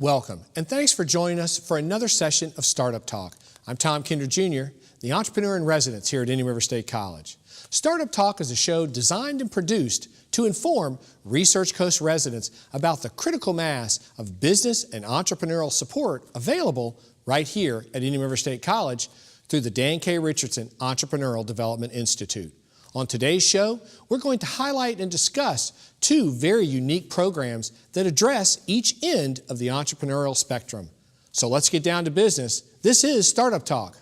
Welcome, and thanks for joining us for another session of Startup Talk. I'm Tom Kinder Jr., the entrepreneur in residence here at Indian River State College. Startup Talk is a show designed and produced to inform Research Coast residents about the critical mass of business and entrepreneurial support available right here at Indian River State College through the Dan K. Richardson Entrepreneurial Development Institute. On today's show, we're going to highlight and discuss two very unique programs that address each end of the entrepreneurial spectrum. So let's get down to business. This is Startup Talk.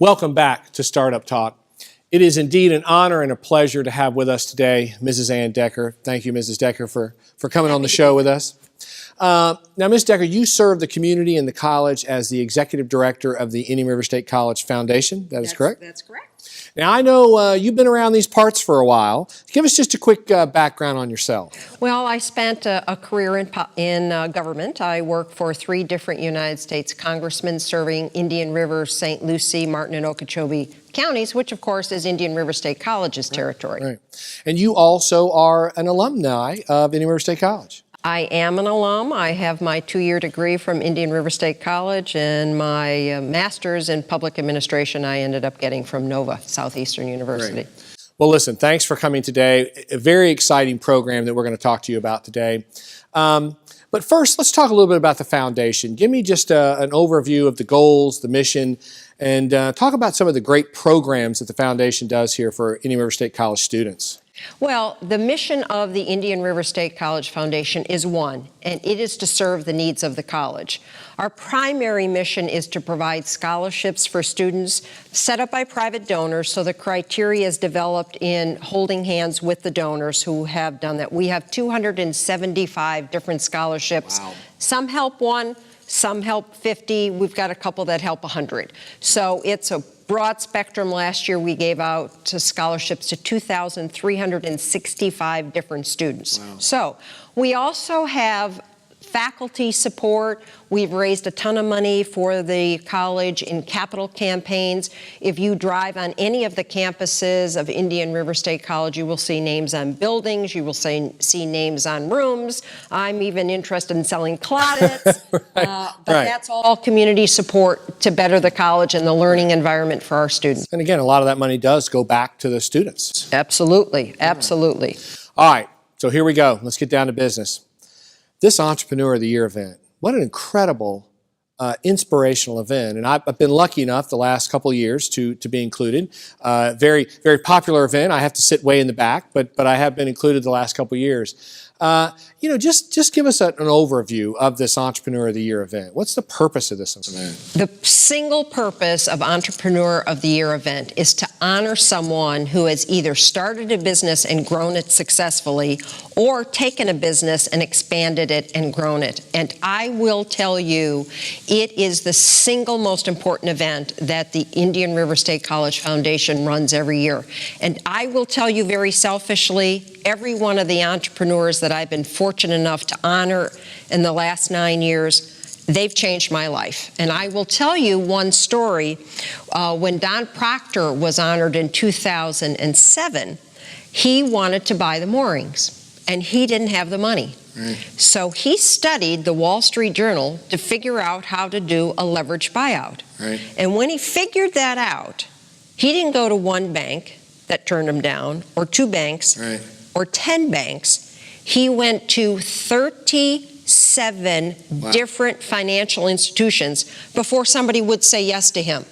Welcome back to Startup Talk. It is indeed an honor and a pleasure to have with us today Mrs. Ann Decker. Thank you, Mrs. Decker, for coming on the show with us. Now, Ms. Decker, you serve the community and the college as the Executive Director of the Indian River State College Foundation. That's correct? That's correct. Now, I know you've been around these parts for a while. Give us just a quick background on yourself. Well, I spent a career in government. I worked for 3 different United States congressmen serving Indian River, St. Lucie, Martin, and Okeechobee counties, which, of course, is Indian River State College's territory. Right. And you also are an alumni of Indian River State College. I am an alum. I have my 2-year degree from Indian River State College, and my master's in public administration I ended up getting from Nova Southeastern University. Great. Well, listen, thanks for coming today. A very exciting program that we're going to talk to you about today. But first, let's talk a little bit about the foundation. Give me just an overview of the goals, the mission, and talk about some of the great programs that the foundation does here for Indian River State College students. Well, the mission of the Indian River State College Foundation is one, and it is to serve the needs of the college. Our primary mission is to provide scholarships for students set up by private donors, so the criteria is developed in holding hands with the donors who have done that. We have 275 different scholarships. Wow. Some help 1, some help 50. We've got a couple that help 100. So it's a broad spectrum. Last year we gave out scholarships to 2,365 different students. Wow. So we also have faculty support. We've raised a ton of money for the college in capital campaigns. If you drive on any of the campuses of Indian River State College, you will see names on buildings, you will see names on rooms. I'm even interested in selling plaudits. But that's all community support to better the college and the learning environment for our students. And again, a lot of that money does go back to the students. Absolutely, absolutely. All right, so here we go. Let's get down to business. This Entrepreneur of the Year event, what an incredible, inspirational event. And I've been lucky enough the last couple of years to be included. Very, very popular event. I have to sit way in the back, but I have been included the last couple of years. Just give us an overview of this Entrepreneur of the Year event. What's the purpose of this event? The single purpose of Entrepreneur of the Year event is to honor someone who has either started a business and grown it successfully or taken a business and expanded it and grown it. And I will tell you, it is the single most important event that the Indian River State College Foundation runs every year. And I will tell you very selfishly, every one of the entrepreneurs that I've been fortunate enough to honor in the last 9 years, they've changed my life. And I will tell you one story. When Don Proctor was honored in 2007, he wanted to buy the moorings, and he didn't have the money. Right. So he studied the Wall Street Journal to figure out how to do a leveraged buyout. Right. And when he figured that out, he didn't go to one bank that turned him down, or 2 banks, right, or 10 banks. He went to 37 different financial institutions before somebody would say yes to him.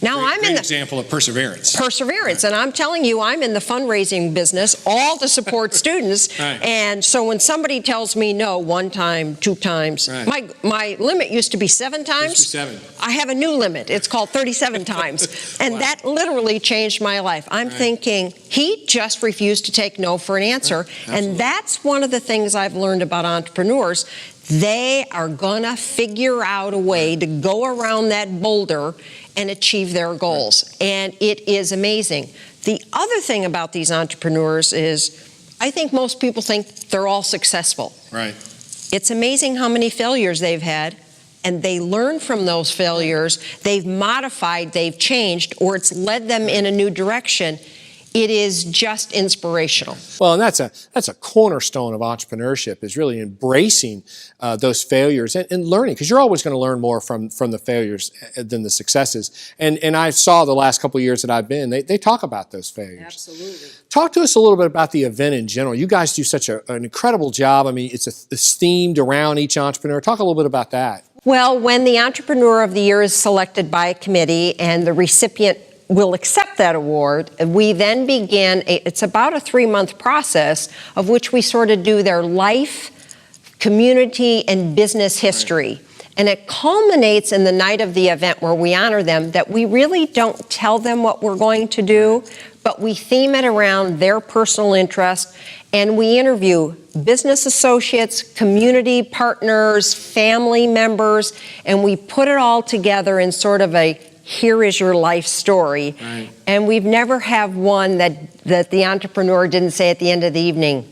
Now I'm in the example of perseverance. Perseverance, and I'm telling you, I'm in the fundraising business, all to support students. Right. And so when somebody tells me no 1 time, 2 times, right, my limit used to be 7 times. Used to be 7. I have a new limit. It's called 37 times, and wow, that literally changed my life. I'm right, thinking he just refused to take no for an answer, right, and that's one of the things I've learned about entrepreneurs. They are gonna figure out a way to go around that boulder and achieve their goals. And it is amazing. The other thing about these entrepreneurs is, I think most people think they're all successful. Right. It's amazing how many failures they've had, and they learn from those failures. They've modified, they've changed, or it's led them in a new direction. It is just inspirational. Well, and that's a cornerstone of entrepreneurship, is really embracing those failures and learning, because you're always going to learn more from the failures than the successes. And I saw the last couple of years that I've been, they talk about those failures. Absolutely. Talk to us a little bit about the event in general. You guys do such an incredible job. I mean, it's themed around each entrepreneur. Talk a little bit about that. Well, when the Entrepreneur of the Year is selected by a committee and the recipient will accept that award, we then begin, it's about a 3-month process of which we sort of do their life, community, and business history. And it culminates in the night of the event where we honor them, that we really don't tell them what we're going to do, but we theme it around their personal interest, and we interview business associates, community partners, family members, and we put it all together in sort of a here is your life story. Right. And we've never have one that the entrepreneur didn't say at the end of the evening,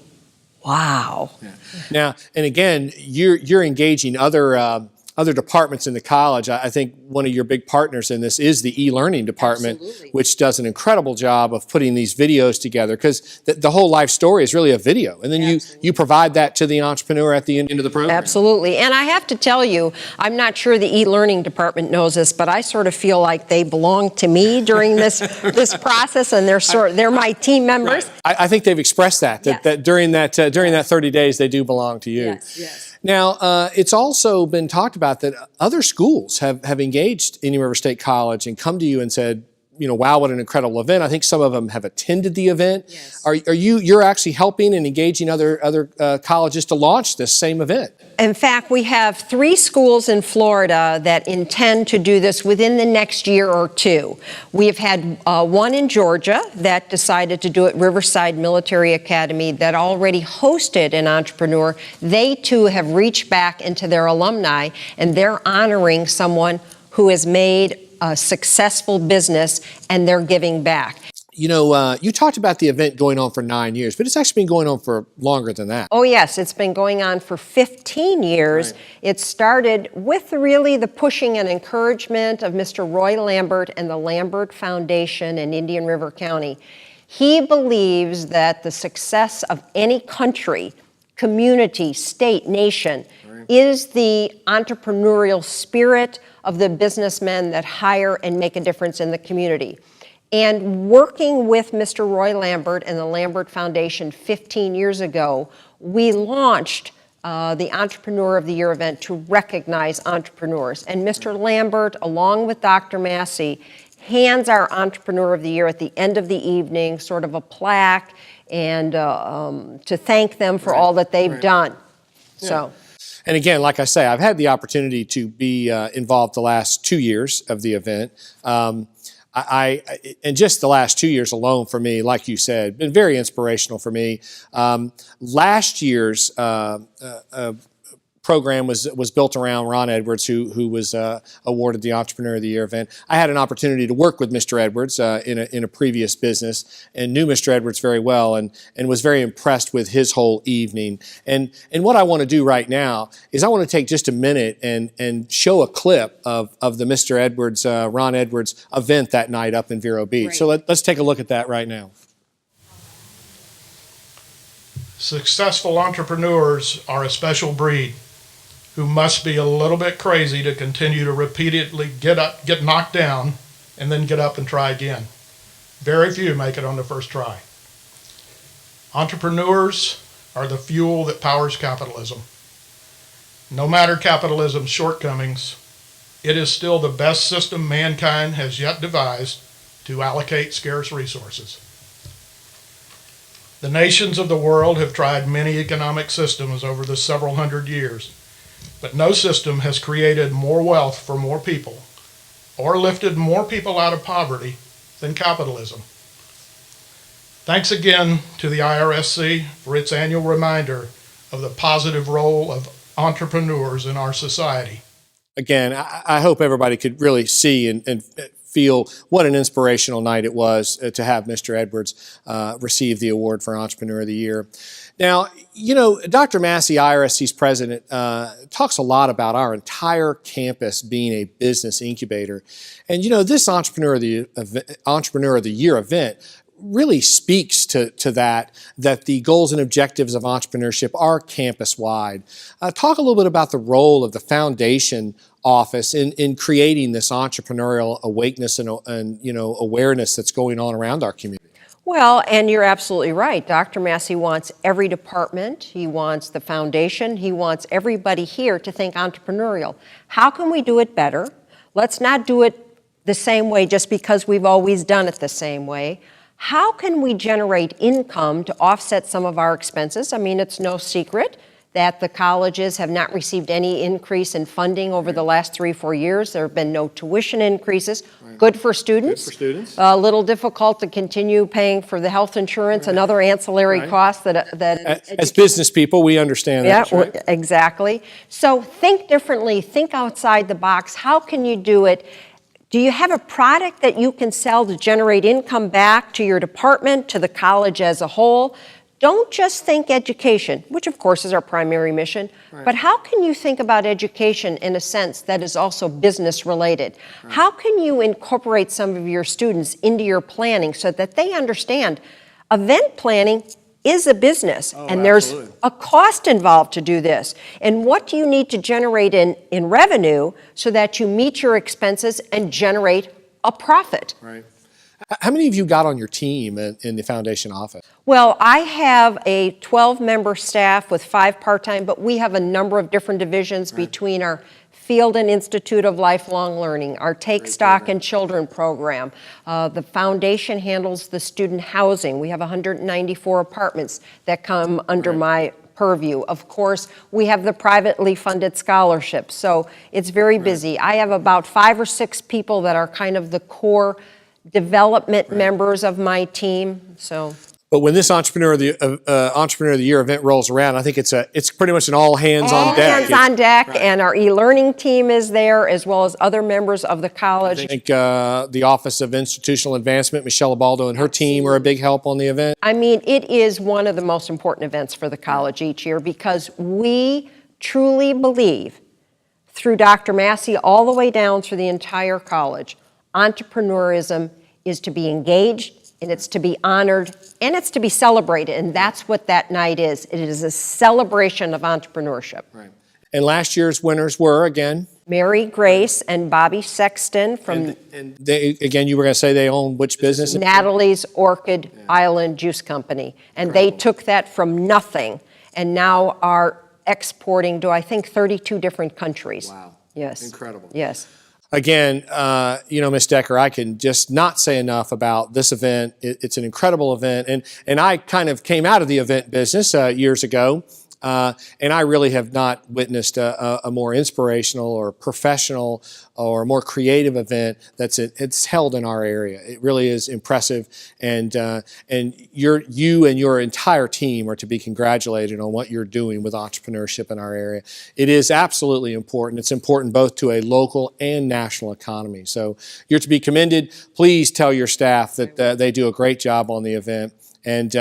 wow. Yeah. Now, and again, you're engaging other departments in the college. I think one of your big partners in this is the e-learning department, Absolutely. which does an incredible job of putting these videos together, because the whole life story is really a video. And then you provide that to the entrepreneur at the end of the program. Absolutely. And I have to tell you, I'm not sure the e-learning department knows this, but I sort of feel like they belong to me during this process, and they're my team members. Right. I think they've expressed that during that 30 days they do belong to you. Yes. Now, it's also been talked about that other schools have engaged Indian River State College and come to you and said, you know, wow, what an incredible event. I think some of them have attended the event. Yes. You're actually helping and engaging other colleges to launch this same event? In fact, we have 3 schools in Florida that intend to do this within the next year or 2. We have had one in Georgia that decided to do it, Riverside Military Academy, that already hosted an entrepreneur. They too have reached back into their alumni, and they're honoring someone who has made a successful business, and they're giving back. You know, you talked about the event going on for 9 years, but it's actually been going on for longer than that. Oh yes, it's been going on for 15 years. Right. It started with really the pushing and encouragement of Mr. Roy Lambert and the Lambert Foundation in Indian River County. He believes that the success of any country, community, state, nation, is the entrepreneurial spirit of the businessmen that hire and make a difference in the community. And working with Mr. Roy Lambert and the Lambert Foundation 15 years ago, we launched the Entrepreneur of the Year event to recognize entrepreneurs. And Mr. Lambert, along with Dr. Massey, hands our Entrepreneur of the Year at the end of the evening, sort of a plaque, and to thank them for all that they've done. Yeah. So. And again, like I say, I've had the opportunity to be involved the last 2 years of the event. And just the last 2 years alone for me, like you said, been very inspirational for me. Last year's program was built around Ron Edwards, who was awarded the Entrepreneur of the Year event. I had an opportunity to work with Mr. Edwards in a previous business, and knew Mr. Edwards very well, and was very impressed with his whole evening. And what I want to do right now is I want to take just a minute and show a clip of the Mr. Edwards, Ron Edwards event that night up in Vero Beach. Great. So let's take a look at that right now. Successful entrepreneurs are a special breed who must be a little bit crazy to continue to repeatedly get knocked down, and then get up and try again. Very few make it on the first try. Entrepreneurs are the fuel that powers capitalism. No matter capitalism's shortcomings, it is still the best system mankind has yet devised to allocate scarce resources. The nations of the world have tried many economic systems over the several hundred years, but no system has created more wealth for more people or lifted more people out of poverty than capitalism. Thanks again to the IRSC for its annual reminder of the positive role of entrepreneurs in our society. Again, I hope everybody could really see and feel what an inspirational night it was to have Mr. Edwards receive the award for Entrepreneur of the Year. Now, you know, Dr. Massey, IRSC's president, talks a lot about our entire campus being a business incubator. And, you know, this Entrepreneur of the Year event really speaks to that the goals and objectives of entrepreneurship are campus-wide. Talk a little bit about the role of the foundation office in creating this entrepreneurial awakeness and you know, awareness that's going on around our community. Well, and you're absolutely right. Dr. Massey wants every department, he wants the foundation, he wants everybody here to think entrepreneurial. How can we do it better? Let's not do it the same way just because we've always done it the same way. How can we generate income to offset some of our expenses? I mean, it's no secret that the colleges have not received any increase in funding over the last 3-4 years. There have been no tuition increases. Right. Good for students. Good for students. A little difficult to continue paying for the health insurance and other ancillary costs that as business people, we understand that. Yeah, right? Exactly. So think differently, think outside the box. How can you do it? Do you have a product that you can sell to generate income back to your department, to the college as a whole? Don't just think education, which of course is our primary mission, but how can you think about education in a sense that is also business related? How can you incorporate some of your students into your planning so that they understand event planning is a business and there's a cost involved to do this? And what do you need to generate in revenue so that you meet your expenses and generate a profit? Right. How many of you got on your team in the foundation office? Well, I have a 12-member staff with 5 part-time, but we have a number of different divisions between our Field and Institute of Lifelong Learning, our Take Stock in Children program. The foundation handles the student housing. We have 194 apartments that come under my purview. Of course, we have the privately funded scholarships, so it's very busy. I have about 5 or 6 people that are kind of the core development members of my team. So. But when this Entrepreneur of the Year event rolls around, I think it's pretty much an all hands on deck. Hands on deck, and our e-learning team is there, as well as other members of the college. I think the Office of Institutional Advancement, Michelle Abaldo and her team are a big help on the event. I mean, it is one of the most important events for the college each year because we truly believe, through Dr. Massey all the way down through the entire college, entrepreneurism is to be engaged, and it's to be honored, and it's to be celebrated, and that's what that night is. It is a celebration of entrepreneurship. Right. And last year's winners were, again? Mary Grace and Bobby Sexton from... And they, again, you were going to say they own which business? Natalie's Orchid Island Juice Company. And Incredible. They took that from nothing, and now are exporting to, I think, 32 different countries. Wow. Yes. Incredible. Yes. Again, you know, Ms. Decker, I can just not say enough about this event. It's an incredible event. And I kind of came out of the event business years ago. And I really have not witnessed a more inspirational or professional or more creative event it's held in our area. It really is impressive, and you and your entire team are to be congratulated on what you're doing with entrepreneurship in our area. It is absolutely important. It's important both to a local and national economy. So you're to be commended. Please tell your staff that they do a great job on the event. And,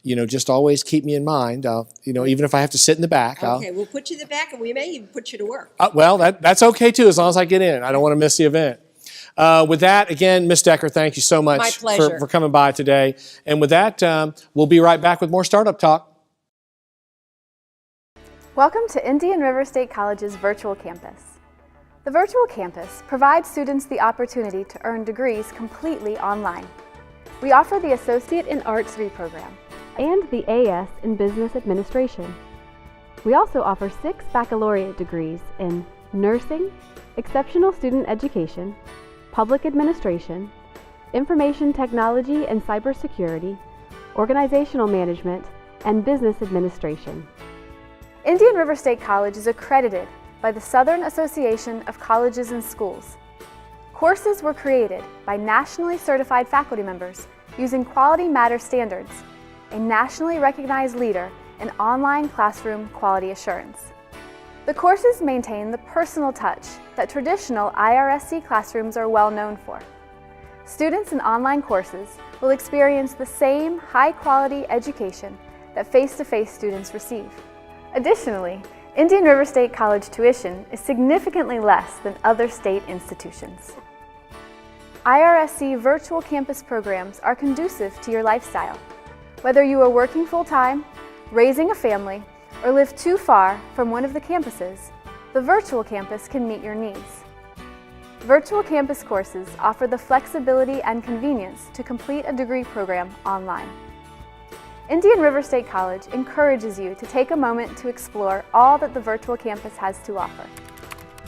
you know, just always keep me in mind. You know, even if I have to sit in the back. Okay, we'll put you in the back, and we may even put you to work. Well, that's okay, too, as long as I get in. I don't want to miss the event. With that, again, Ms. Decker, thank you so much for coming by today. And with that, we'll be right back with more Startup Talk. Welcome to Indian River State College's virtual campus. The virtual campus provides students the opportunity to earn degrees completely online. We offer the Associate in Arts degree program and the AS in Business Administration. We also offer 6 baccalaureate degrees in Nursing, Exceptional Student Education, Public Administration, Information Technology and Cybersecurity, Organizational Management, and Business Administration. Indian River State College is accredited by the Southern Association of Colleges and Schools. Courses were created by nationally certified faculty members using Quality Matters standards, a nationally recognized leader in online classroom quality assurance. The courses maintain the personal touch that traditional IRSC classrooms are well known for. Students in online courses will experience the same high-quality education that face-to-face students receive. Additionally, Indian River State College tuition is significantly less than other state institutions. IRSC virtual campus programs are conducive to your lifestyle. Whether you are working full-time, raising a family, or live too far from one of the campuses, the virtual campus can meet your needs. Virtual campus courses offer the flexibility and convenience to complete a degree program online. Indian River State College encourages you to take a moment to explore all that the virtual campus has to offer.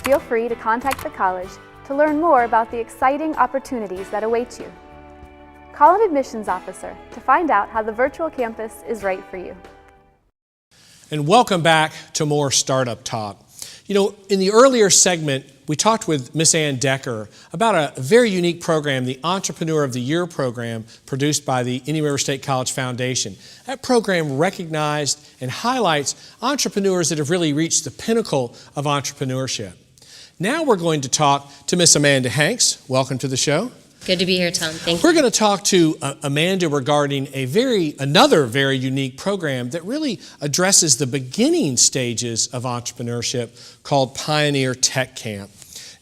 Feel free to contact the college to learn more about the exciting opportunities that await you. Call an admissions officer to find out how the virtual campus is right for you. And welcome back to more Startup Talk. You know, in the earlier segment, we talked with Miss Ann Decker about a very unique program, the Entrepreneur of the Year program produced by the Indian River State College Foundation. That program recognized and highlights entrepreneurs that have really reached the pinnacle of entrepreneurship. Now we're going to talk to Miss Amanda Hanks. Welcome to the show. Good to be here, Tom. Thank you. We're going to talk to Amanda regarding another very unique program that really addresses the beginning stages of entrepreneurship called Pioneer Tech Camp.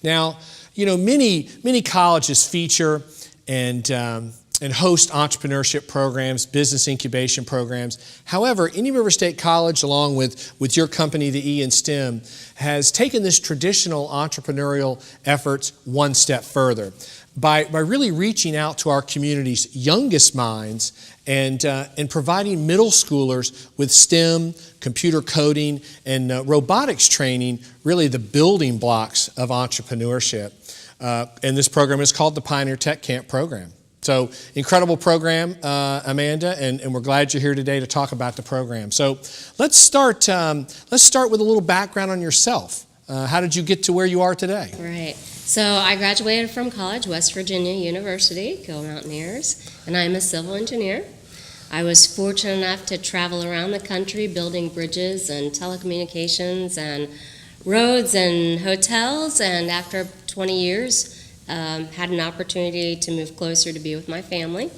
Now, you know, many colleges feature and host entrepreneurship programs, business incubation programs. However, Indian River State College, along with your company, the E in STEM, has taken this traditional entrepreneurial efforts one step further by really reaching out to our community's youngest minds and providing middle schoolers with STEM, computer coding, and robotics training, really the building blocks of entrepreneurship. And this program is called the Pioneer Tech Camp program. So incredible program, Amanda, and we're glad you're here today to talk about the program. So let's start with a little background on yourself. How did you get to where you are today? Right. So I graduated from college, West Virginia University, go Mountaineers, and I'm a civil engineer. I was fortunate enough to travel around the country building bridges and telecommunications and roads and hotels, and after 20 years, had an opportunity to move closer to be with my family.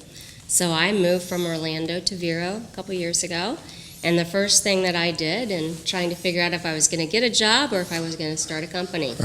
So I moved from Orlando to Vero a couple years ago, and the first thing that I did in trying to figure out if I was going to get a job or if I was going to start a company,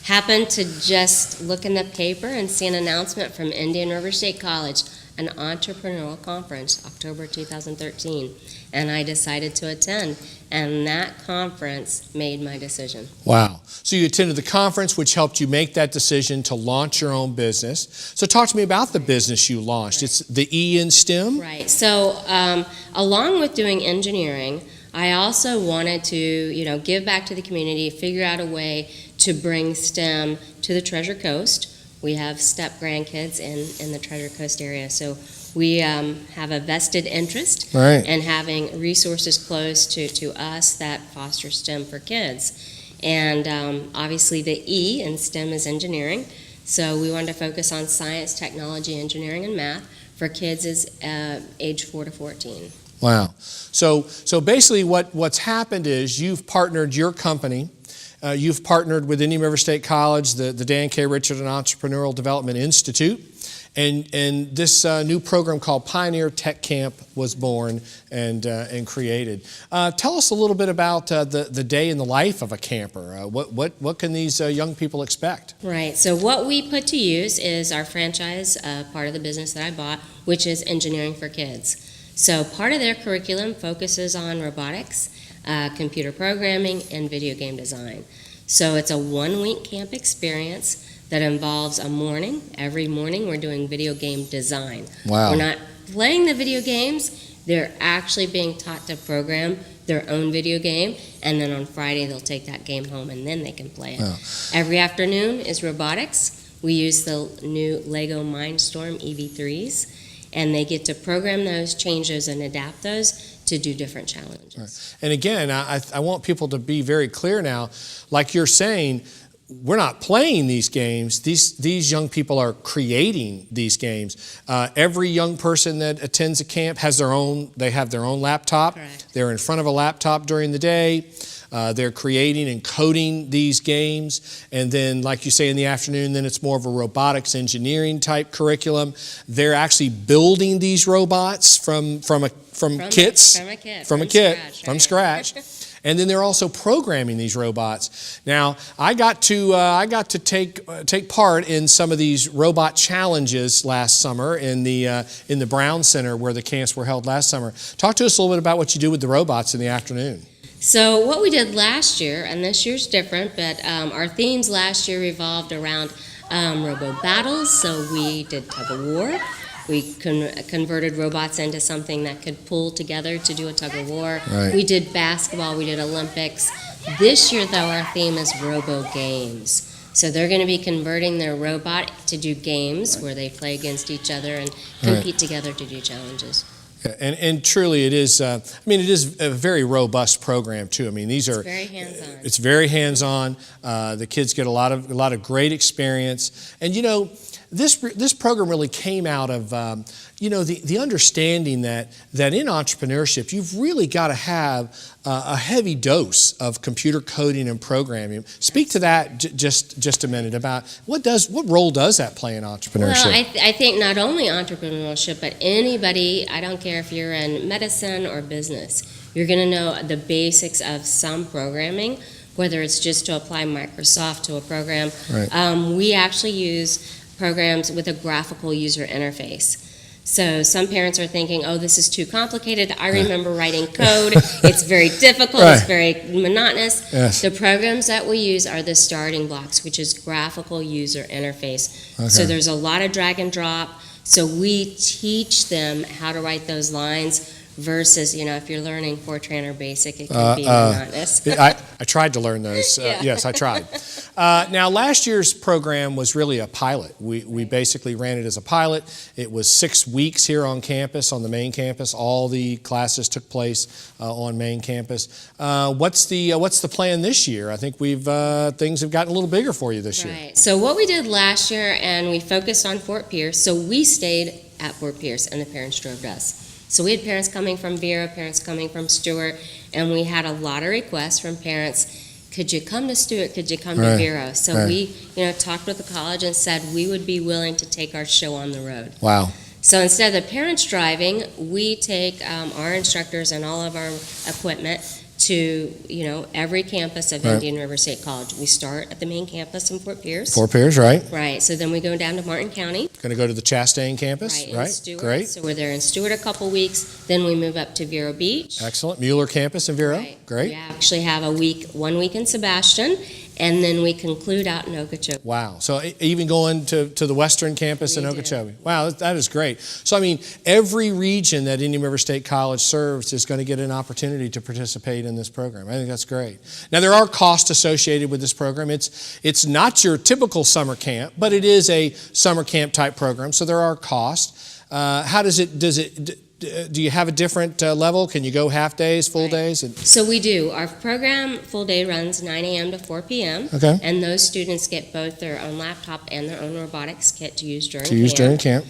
happened to just look in the paper and see an announcement from Indian River State College, an entrepreneurial conference, October 2013, and I decided to attend, and that conference made my decision. Wow. So you attended the conference, which helped you make that decision to launch your own business. So talk to me about the business you launched. It's the E in STEM? Right. So along with doing engineering, I also wanted to, give back to the community, figure out a way to bring STEM to the Treasure Coast. We have step grandkids in the Treasure Coast area, so we have a vested interest in having resources close to us that foster STEM for kids. And obviously the E in STEM is engineering, so we wanted to focus on science, technology, engineering, and math for kids age 4 to 14. Wow. So basically what's happened is you've partnered your company. You've partnered with Indian River State College, the Dan K. Richardson Entrepreneurial Development Institute, and this new program called Pioneer Tech Camp was born and created. Tell us a little bit about the day in the life of a camper. What can these young people expect? Right. So what we put to use is our franchise part of the business that I bought, which is Engineering for Kids. So part of their curriculum focuses on robotics, computer programming, and video game design. So it's a 1-week camp experience that involves a morning. Every morning we're doing video game design. Wow. We're not playing the video games, they're actually being taught to program their own video game, and then on Friday they'll take that game home and then they can play it. Wow. Every afternoon is robotics. We use the new Lego Mindstorm EV3s, and they get to program those, change those, and adapt those to do different challenges. Right. And again, I want people to be very clear now, like you're saying, we're not playing these games. These young people are creating these games. Every young person that attends a camp has they have their own laptop. Correct. They're in front of a laptop during the day. They're creating and coding these games. And then, like you say, in the afternoon, then it's more of a robotics engineering type curriculum. They're actually building these robots from kits. From scratch. And then they're also programming these robots. Now, I got to take part in some of these robot challenges last summer in the Brown Center where the camps were held last summer. Talk to us a little bit about what you do with the robots in the afternoon. So what we did last year, and this year's different, but our themes last year revolved around robo battles. So we did tug of war. We converted robots into something that could pull together to do a tug of war. Right. We did basketball. We did Olympics. This year, though, our theme is robo games. So they're going to be converting their robot to do games where they play against each other and compete together to do challenges. And truly, it is. It is a very robust program too. I mean, these are. It's very hands-on. It's very hands-on. The kids get a lot of great experience, and this program really came out of the understanding that in entrepreneurship you've really got to have a heavy dose of computer coding and programming. Speak to that just a minute about what role does that play in entrepreneurship? Well, I think not only entrepreneurship, but anybody. I don't care if you're in medicine or business. You're going to know the basics of some programming, whether it's just to apply Microsoft to a program. Right. We actually use programs with a graphical user interface. So some parents are thinking, oh, this is too complicated. I remember writing code. It's very difficult. Right. It's very monotonous. Yes. The programs that we use are the starting blocks, which is graphical user interface. Okay. So there's a lot of drag and drop. So we teach them how to write those lines versus, if you're learning Fortran or Basic, it can be monotonous. I tried to learn those. Yeah. Yes, I tried. Now, last year's program was really a pilot. We basically ran it as a pilot. It was 6 weeks here on campus, on the main campus. All the classes took place on main campus. What's the plan this year? I think things have gotten a little bigger for you this year. Right. So what we did last year, and we focused on Fort Pierce. So we stayed at Fort Pierce, and the parents drove to us. So we had parents coming from Vera, parents coming from Stewart, and we had a lot of requests from parents, could you come to Stewart, could you come to Vera? So we talked with the college and said we would be willing to take our show on the road. Wow. So instead of the parents driving, we take our instructors and all of our equipment to every campus of Indian River State College. We start at the main campus in Fort Pierce. Fort Pierce, right. Right. So then we go down to Martin County. Going to go to the Chastain campus, Right. In Stewart. Great. So we're there in Stewart a couple weeks. Then we move up to Vero Beach. Excellent. Mueller campus in Vero. Right. Great. We actually have 1 week in Sebastian, and then we conclude out in Okeechobee. Wow. So even going to the western campus in We Okeechobee. Wow, that is great. So, every region that Indian River State College serves is going to get an opportunity to participate in this program. I think that's great. Now, there are costs associated with this program. It's not your typical summer camp, but it is a summer camp type program, so there are costs. How do you have a different level? Can you go half days, full days? So we do. Our program full day runs 9 a.m. to 4 p.m. Okay. And those students get both their own laptop and their own robotics kit to use during camp.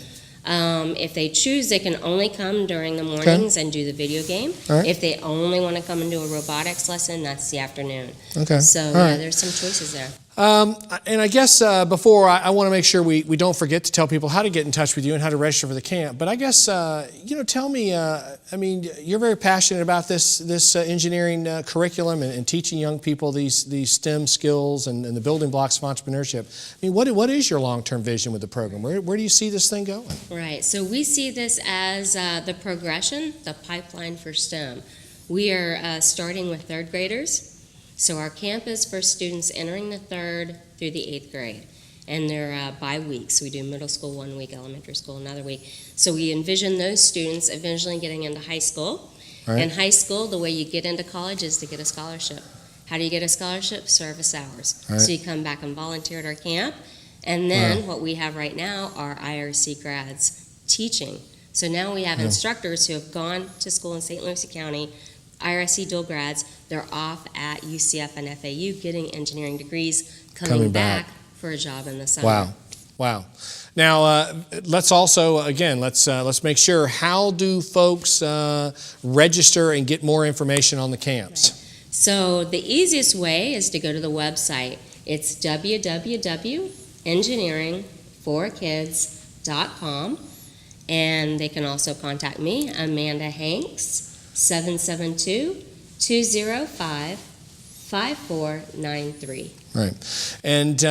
If they choose, they can only come during the mornings and do the video game. All right. If they only want to come and do a robotics lesson, that's the afternoon. Okay. So All right. there's some choices there. And I guess before, I want to make sure we don't forget to tell people how to get in touch with you and how to register for the camp. But I guess, tell me, you're very passionate about this engineering curriculum and teaching young people these STEM skills and the building blocks of entrepreneurship. What is your long-term vision with the program? Where do you see this thing going? Right. So we see this as the progression, the pipeline for STEM. We are starting with third graders. So our camp is for students entering the 3rd through the 8th grade, and they're by weeks. We do middle school 1 week, elementary school another week. So we envision those students eventually getting into high school. Right. In high school, the way you get into college is to get a scholarship. How do you get a scholarship? Service hours. Right. So you come back and volunteer at our camp, and then what we have right now are IRSC grads teaching. So now we have instructors who have gone to school in St. Lucie County, IRSC dual grads. They're off at UCF and FAU getting engineering degrees, coming back for a job in the summer. Wow. Now, let's also, again, let's make sure, how do folks register and get more information on the camps? Right. So the easiest way is to go to the website. It's www.engineeringforkids.com, and they can also contact me, Amanda Hanks, 772-205-5493. Right. And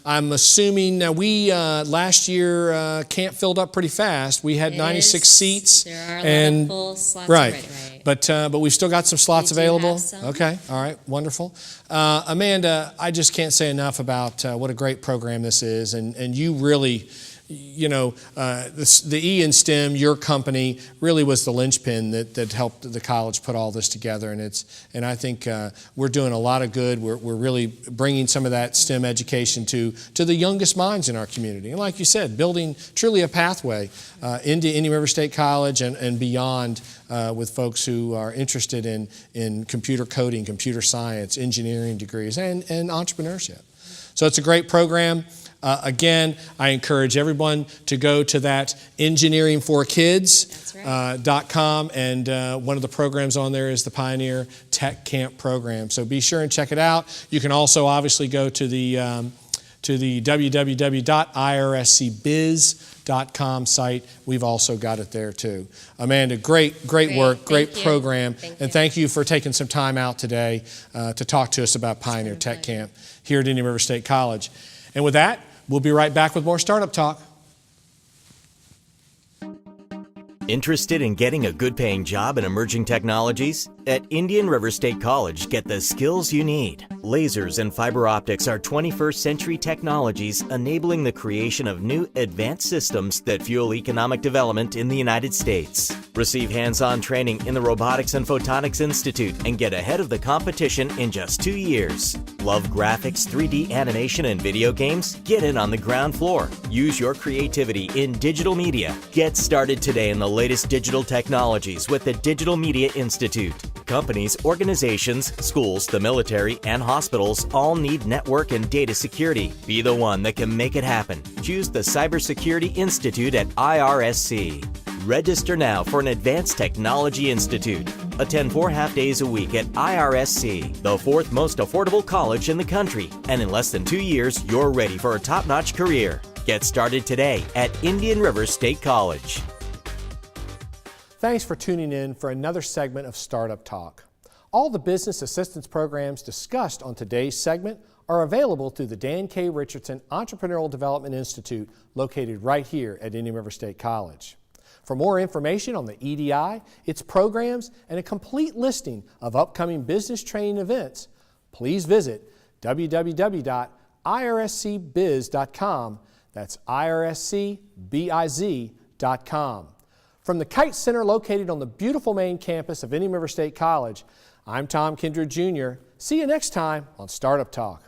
I'm assuming, now we, last year, camp filled up pretty fast. We had 96 seats. There are a lot of full slots already, right? But we've still got some slots We do available. have some. Okay. All right. Wonderful. Amanda, I just can't say enough about what a great program this is. And you really, you know, the E in STEM, your company, really was the linchpin that helped the college put all this together. And I think we're doing a lot of good. We're really bringing some of that STEM education to the youngest minds in our community. And like you said, building truly a pathway into Indian River State College and beyond with folks who are interested in computer coding, computer science, engineering degrees, and entrepreneurship. So it's a great program. Again, I encourage everyone to go to that engineeringforkids.com, and one of the programs on there is the Pioneer Tech Camp program. So be sure and check it out. You can also obviously go to the www.irscbiz.com site. We've also got it there too. Amanda, great work, great program, and thank you for taking some time out today to talk to us about Pioneer Tech Camp here at Indian River State College. And with that, we'll be right back with more Startup Talk. Interested in getting a good-paying job in emerging technologies? At Indian River State College, get the skills you need. Lasers and fiber optics are 21st century technologies enabling the creation of new advanced systems that fuel economic development in the United States. Receive hands-on training in the Robotics and Photonics Institute and get ahead of the competition in just 2 years. Love graphics, 3D animation, and video games? Get in on the ground floor. Use your creativity in digital media. Get started today in the latest digital technologies with the Digital Media Institute. Companies, organizations, schools, the military, and hospitals all need network and data security. Be the one that can make it happen. Choose the Cybersecurity Institute at IRSC. Register now for an Advanced Technology Institute. Attend 4 half-days a week at IRSC, the 4th most affordable college in the country. And in less than 2 years, you're ready for a top-notch career. Get started today at Indian River State College. Thanks for tuning in for another segment of Startup Talk. All the business assistance programs discussed on today's segment are available through the Dan K. Richardson Entrepreneurial Development Institute located right here at Indian River State College. For more information on the EDI, its programs, and a complete listing of upcoming business training events, please visit www.irscbiz.com. That's irscbiz.com. From the Kite Center located on the beautiful main campus of Indian River State College, I'm Tom Kindred Jr. See you next time on Startup Talk.